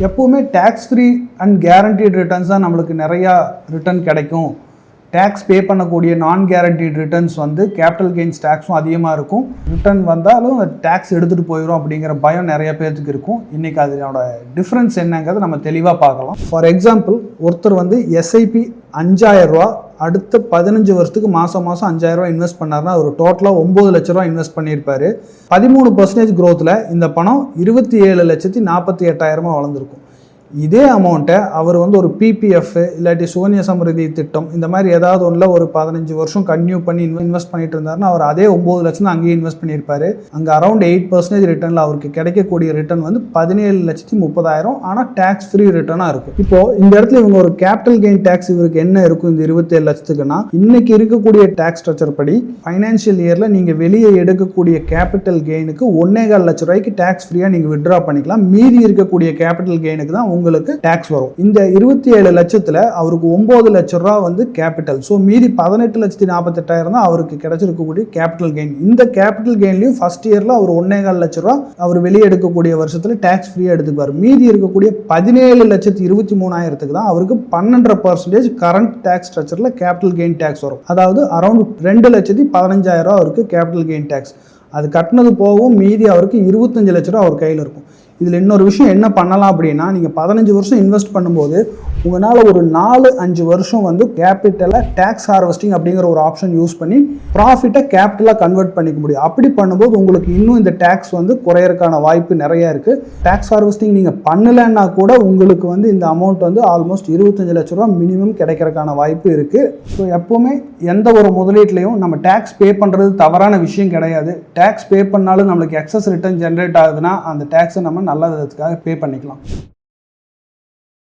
எப்போவுமே tax free and guaranteed returns தான் நம்மளுக்கு நிறையா ரிட்டர்ன் கிடைக்கும். டேக்ஸ் பே பண்ணக்கூடிய நான் கேரண்டீட் ரிட்டர்ன்ஸ் வந்து கேபிட்டல் கெயின்ஸ் டேக்ஸும் அதிகமாக இருக்கும். ரிட்டர்ன் வந்தாலும் டேக்ஸ் எடுத்துகிட்டு போயிடும் அப்படிங்கிற பயம் நிறைய பேருக்கு இருக்கும். இன்றைக்கி அதனோட டிஃப்ரென்ஸ் என்னங்கிறத நம்ம தெளிவாக பார்க்கலாம். ஃபார் எக்ஸாம்பிள், ஒருத்தர் வந்து எஸ்ஐபி 5000 ரூபா அடுத்த 15 வருஷத்துக்கு மாதம் 5000 ரூபா இன்வெஸ்ட் பண்ணார்னா ஒரு டோட்டலாக 9 லட்ச ரூபா இன்வெஸ்ட் பண்ணியிருப்பார். 13% க்ரோத்தில் இந்த பணம் 27,48,000 வளர்ந்துருக்கும். இதே அமௌண்ட்டை அவர் வந்து ஒரு பிபிஎஃப் இல்லாட்டி சுகன்யா சம்ருதி திட்டம் இந்த மாதிரி ஏதாவது ஒன்றில் ஒரு 15 வருஷம் கன்டினியூ பண்ணி இன்வெஸ்ட் பண்ணிட்டு இருந்தாருன்னா அவர் அதே 9 லட்சம் தான் அங்கேயே இன்வெஸ்ட் பண்ணியிருப்பாரு. அங்கே அரௌண்ட் 8% ரிட்டர்னில் அவருக்கு கிடைக்கக்கூடிய ரிட்டர்ன் வந்து 17,30,000. ஆனால் டேக்ஸ் ஃப்ரீ ரிட்டர்னாக இருக்கும். இப்போ இந்த இடத்துல இவங்க ஒரு கேபிட்டல் கெயின் டேக்ஸ் இவருக்கு என்ன இருக்கும் இந்த 27 லட்சத்துக்குன்னா, இன்னைக்கு இருக்கக்கூடிய டேக்ஸ் ஸ்ட்ரக்சர் படி ஃபைனான்ஷியல் இயரில் நீங்கள் வெளியே எடுக்கக்கூடிய கேபிட்டல் கெயினுக்கு 1.25 லட்ச ரூபாய்க்கு டேக்ஸ் ஃப்ரீயாக நீங்கள் வித்ட்ரா பண்ணிக்கலாம். மீதி இருக்கக்கூடிய கேபிட்டல் கெயினுக்கு தான் உங்களுக்கு டாக்ஸ் வரும். இந்த 27 லட்சத்துல அவருக்கு 9 லட்சம் ரூபாய் வந்து கேபிட்டல். ஸோ மீதி 18,48,000 தான் அவருக்கு கிடைச்சிருக்கக்கூடிய கேபிட்டல் கெயின். இந்த கேபிட்டல் கெயின்லையும் ஃபர்ஸ்ட் இயர்ல அவர் 1.25 லட்சம் ரூபாய் அவர் வெளியே எடுக்கக்கூடிய வருஷத்துல டாக்ஸ் ஃப்ரீயா எடுத்துக்குவார். மீதி இருக்கக்கூடிய 17,23,000 தான் அவருக்கு 12% கரண்ட் டாக்ஸ் ஸ்ட்ரக்சர்ல கேபிட்டல் கெயின் டாக்ஸ் வரும். அதாவது அரௌண்ட் 2,15,000 அவருக்கு கேபிட்டல் கெயின் டாக்ஸ். அது கட்டினது போகவும் மீதி அவருக்கு 25 லட்ச ரூபா அவர் கையில் இருக்கும். இதில் இன்னொரு விஷயம் என்ன பண்ணலாம் அப்படின்னா, நீங்கள் 15 வருஷம் இன்வெஸ்ட் பண்ணும்போது உங்களால் ஒரு 4-5 வருஷம் வந்து கேபிட்டலை டேக்ஸ் ஹார்வெஸ்டிங் அப்படிங்கிற ஒரு ஆப்ஷன் யூஸ் பண்ணி ப்ராஃபிட்டை கேபிட்டலாக கன்வெர்ட் பண்ணிக்க முடியும். அப்படி பண்ணும்போது உங்களுக்கு இன்னும் இந்த டேக்ஸ் வந்து குறையறதுக்கான வாய்ப்பு நிறையா இருக்குது. டேக்ஸ் ஹார்வெஸ்டிங் நீங்கள் பண்ணலைன்னா கூட உங்களுக்கு வந்து இந்த அமௌண்ட் வந்து ஆல்மோஸ்ட் 25 லட்ச ரூபா மினிமம் கிடைக்கிறதுக்கான வாய்ப்பு இருக்குது. ஸோ எப்போவுமே எந்த ஒரு முதலீட்லையும் நம்ம டேக்ஸ் பே பண்ணுறது தவறான விஷயம் கிடையாது. டேக்ஸ் பே பண்ணாலும் நம்மளுக்கு எக்ஸஸ் ரிட்டர்ன் ஜென்ரேட் ஆகுதுன்னா அந்த டேக்ஸை நம்ம நல்ல விதத்துக்காக பே பண்ணிக்கலாம்.